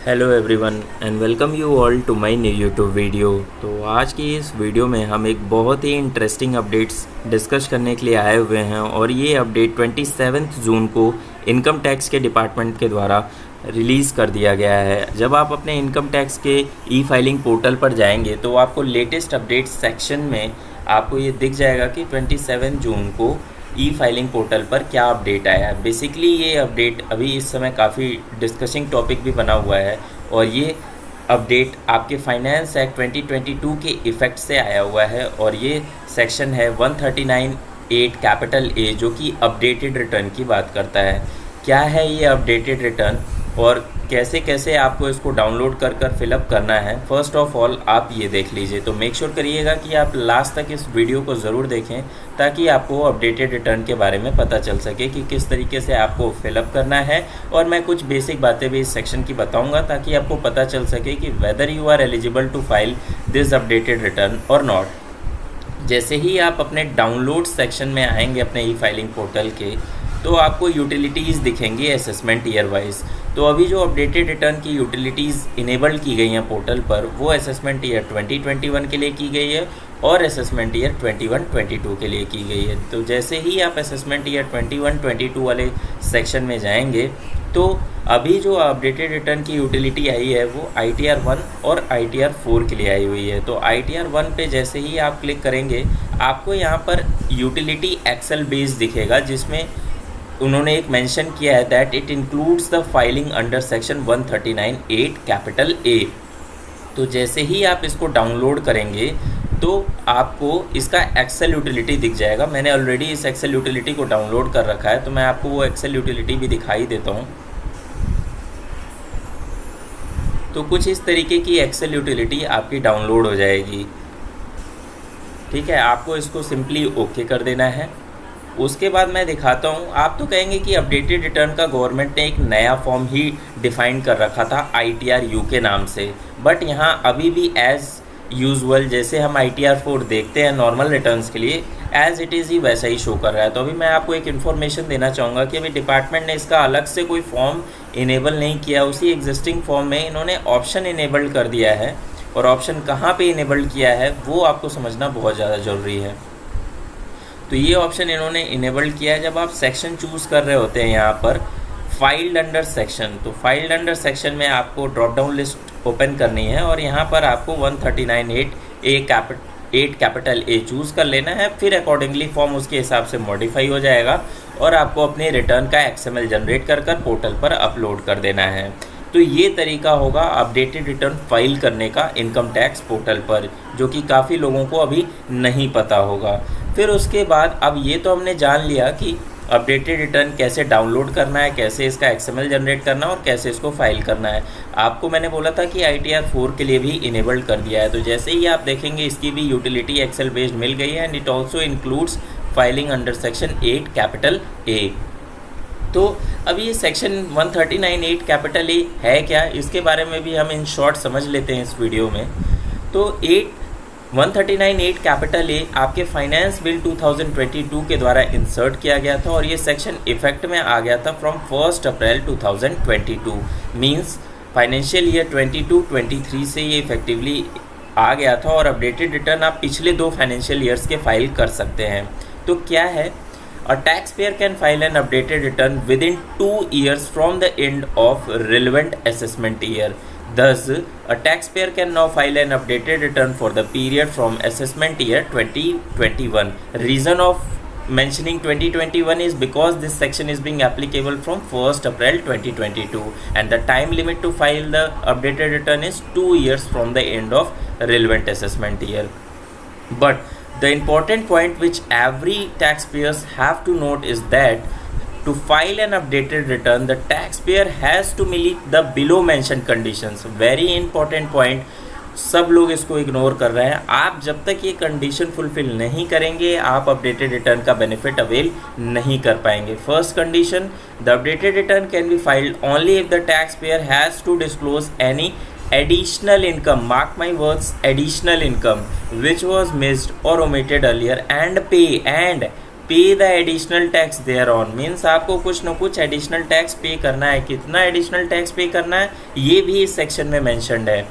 Hello everyone and welcome you all to my new YouTube video. तो आज की इस वीडियो में हम एक बहुत ही इंटरेस्टिंग अपडेट्स डिस्कस करने के लिए आए हुए हैं और ये अपडेट 27 जून को इनकम टैक्स के डिपार्टमेंट के द्वारा रिलीज़ कर दिया गया है। जब आप अपने इनकम टैक्स के ई फाइलिंग पोर्टल पर जाएंगे तो आपको लेटेस्ट अपडेट सेक्शन में आपको ये दिख जाएगा कि 27 जून को ई फाइलिंग पोर्टल पर क्या अपडेट आया है। बेसिकली ये अपडेट अभी इस समय काफ़ी डिस्कसिंग टॉपिक भी बना हुआ है और ये अपडेट आपके फाइनेंस एक्ट 2022 के इफ़ेक्ट से आया हुआ है और ये सेक्शन है 139(8) कैपिटल ए, जो कि अपडेटेड रिटर्न की बात करता है। क्या है ये अपडेटेड रिटर्न और कैसे कैसे आपको इसको डाउनलोड कर फिलअप करना है, फर्स्ट ऑफ ऑल आप ये देख लीजिए। तो मेक श्योर करिएगा कि आप लास्ट तक इस वीडियो को ज़रूर देखें ताकि आपको अपडेटेड रिटर्न के बारे में पता चल सके कि किस तरीके से आपको फिलअप करना है। और मैं कुछ बेसिक बातें भी इस सेक्शन की बताऊंगा ताकि आपको पता चल सके कि whether you are eligible to file this updated return और नॉट। जैसे ही आप अपने डाउनलोड सेक्शन में आएंगे अपने ई फाइलिंग पोर्टल के, तो आपको यूटिलिटीज़ दिखेंगी असेसमेंट ईयर वाइज। तो अभी जो अपडेटेड रिटर्न की यूटिलिटीज़ इनेबल की गई हैं पोर्टल पर, वो असेसमेंट ईयर 2021 के लिए की गई है और असेसमेंट ईयर 21-22 के लिए की गई है। तो जैसे ही आप असेसमेंट ईयर 21-22 वाले सेक्शन में जाएंगे तो अभी जो अपडेटेड रिटर्न की यूटिलिटी आई है वो ITR 1 और ITR 4 के लिए आई हुई है। तो ITR 1 पे जैसे ही आप क्लिक करेंगे आपको यहाँ पर यूटिलिटी एक्सेल बेस दिखेगा, जिसमें उन्होंने एक मेंशन किया है that it includes the filing under section 139(8) capital A. तो जैसे ही आप इसको डाउनलोड करेंगे तो आपको इसका एक्सेल यूटिलिटी दिख जाएगा। मैंने ऑलरेडी इस एक्सेल यूटिलिटी को डाउनलोड कर रखा है, तो मैं आपको वो एक्सेल यूटिलिटी भी दिखाई देता हूँ। तो कुछ इस तरीके की एक्सेल यूटिलिटी आपकी डाउनलोड हो जाएगी। ठीक है, आपको इसको सिंपली ओके कर देना है। उसके बाद मैं दिखाता हूँ। आप तो कहेंगे कि अपडेटेड रिटर्न का गवर्नमेंट ने एक नया फॉर्म ही डिफ़ाइन कर रखा था ITR U के नाम से, बट यहाँ अभी भी एज़ यूजुअल जैसे हम ITR 4 देखते हैं नॉर्मल रिटर्न्स के लिए, एज़ इट इज़ ही वैसा ही शो कर रहा है। तो अभी मैं आपको एक इन्फॉर्मेशन देना चाहूँगा कि अभी डिपार्टमेंट ने इसका अलग से कोई फॉर्म इनेबल नहीं किया, उसी एग्जिस्टिंग फॉर्म में इन्होंने ऑप्शन इनेबल कर दिया है। और ऑप्शन कहाँ पे इनेबल किया है वो आपको समझना बहुत ज़्यादा ज़रूरी है। तो ये ऑप्शन इन्होंने इनेबल किया है जब आप सेक्शन चूज़ कर रहे होते हैं यहाँ पर फाइल्ड अंडर सेक्शन। तो फाइल्ड अंडर सेक्शन में आपको ड्रॉप डाउन लिस्ट ओपन करनी है और यहाँ पर आपको 139(8) कैपिटल ए चूज़ कर लेना है। फिर अकॉर्डिंगली फॉर्म उसके हिसाब से मॉडिफाई हो जाएगा और आपको अपने रिटर्न का XML जनरेट कर पोर्टल पर अपलोड कर देना है। तो ये तरीका होगा अपडेटेड रिटर्न फाइल करने का इनकम टैक्स पोर्टल पर, जो कि काफ़ी लोगों को अभी नहीं पता होगा। फिर उसके बाद अब ये तो हमने जान लिया कि अपडेटेड रिटर्न कैसे डाउनलोड करना है, कैसे इसका XML जनरेट करना है और कैसे इसको फाइल करना है। आपको मैंने बोला था कि ITR 4 के लिए भी इनेबल्ड कर दिया है। तो जैसे ही आप देखेंगे इसकी भी यूटिलिटी एक्सेल बेस्ड मिल गई है and it also includes filing under section 8 capital A. तो अब ये सेक्शन 139(8) कैपिटल ए है क्या, इसके बारे में भी हम इन शॉर्ट समझ लेते हैं इस वीडियो में। तो 139(8) कैपिटल ए आपके फाइनेंस बिल 2022 के द्वारा इंसर्ट किया गया था और ये सेक्शन इफेक्ट में आ गया था from 1 April 2022। Means financial year 22-23 से ये इफेक्टिवली आ गया था और अपडेटेड रिटर्न आप पिछले 2 फाइनेंशियल ईयर्स के फाइल कर सकते हैं। तो क्या है, A taxpayer can file an updated return within 2 years from the end of relevant assessment year. Thus, a taxpayer can now file an updated return for the period from assessment year 2021. Reason of mentioning 2021 is because this section is being applicable from 1st April 2022 and the time limit to file the updated return is 2 years from the end of relevant assessment year. But the important point which every taxpayers have to note is that to file an updated return, the taxpayer has to meet the below mentioned conditions. Very important point, सब लोग इसको ignore कर रहे हैं। आप जब तक ये कंडीशन फुलफिल नहीं करेंगे आप अपडेटेड रिटर्न का बेनिफिट अवेल नहीं कर पाएंगे। First condition, the updated return can be filed only if the taxpayer has to disclose any additional income, mark my words, additional income which was missed or omitted earlier and pay the additional tax thereon, means आपको कुछ न कुछ additional tax पे करना है। कितना additional tax पे करना है ये भी इस सेक्शन में मेंशन्ड है।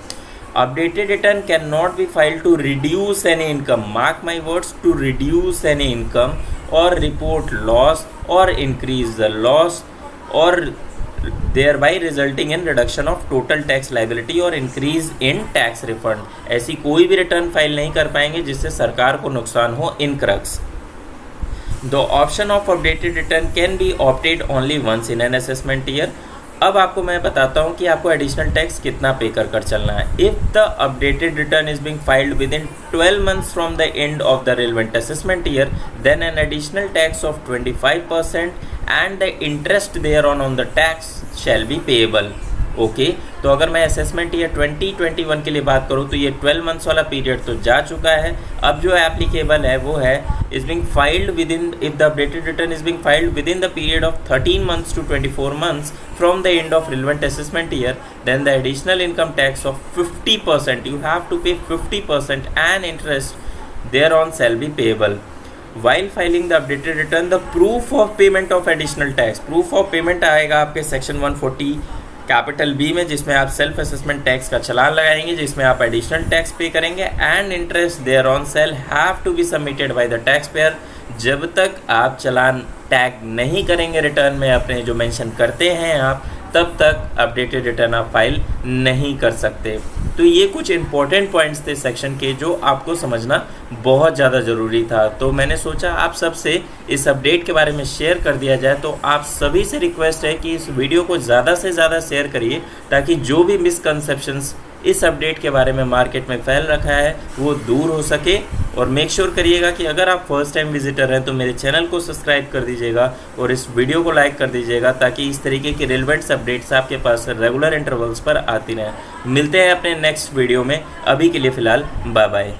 Updated return can not be filed to reduce any income, mark my words, to reduce any income और रिपोर्ट लॉस और इंक्रीज द लॉस और thereby resulting in reduction of total tax liability और increase in tax refund। ऐसी कोई भी return file नहीं कर पाएंगे जिससे सरकार को नुकसान हो इन crux. The option of updated return can be opted only once in an assessment year। अब आपको मैं बताता हूँ कि आपको एडिशनल टैक्स कितना पे कर चलना है। If the updated return is being filed within 12 months from the end of the relevant assessment year, then an additional tax of 25% and the interest thereon the tax shall be payable. Okay, तो अगर मैं assessment year 2021 के लिए बात करूँ तो ये 12 months वाला पीरियड तो जा चुका है। अब जो एप्लीकेबल है वो है is being filed with in, if the updated return is being filed with in the period of 13 months to 24 months from the end of relevant assessment year, then the additional income tax of 50%, you have to pay 50% and interest thereon shall be payable। While filing the updated return, the proof of payment of additional tax, proof of payment आएगा आपके section 140 capital B में, जिसमें आप self assessment tax का चलान लगाएंगे, जिसमें आप additional tax pay करेंगे and interest thereon shall have to be submitted by the taxpayer. जब तक आप चलान टैग नहीं करेंगे रिटर्न में अपने जो मेंशन करते हैं आप, तब तक अपडेटेड रिटर्न आप फाइल नहीं कर सकते। तो ये कुछ इंपॉर्टेंट पॉइंट्स थे सेक्शन के जो आपको समझना बहुत ज़्यादा ज़रूरी था। तो मैंने सोचा आप सबसे इस अपडेट के बारे में शेयर कर दिया जाए। तो आप सभी से रिक्वेस्ट है कि इस वीडियो को ज़्यादा से ज़्यादा शेयर करिए ताकि जो भी मिसकंसेप्शंस इस अपडेट के बारे में मार्केट में फैल रखा है वो दूर हो सके। और मेक श्योर करिएगा कि अगर आप फर्स्ट टाइम विजिटर हैं तो मेरे चैनल को सब्सक्राइब कर दीजिएगा और इस वीडियो को लाइक कर दीजिएगा ताकि इस तरीके की रिलेवेंट अपडेट्स आपके पास रेगुलर इंटरवल्स पर आती रहें। मिलते हैं अपने नेक्स्ट वीडियो में, अभी के लिए फ़िलहाल बाय बाय।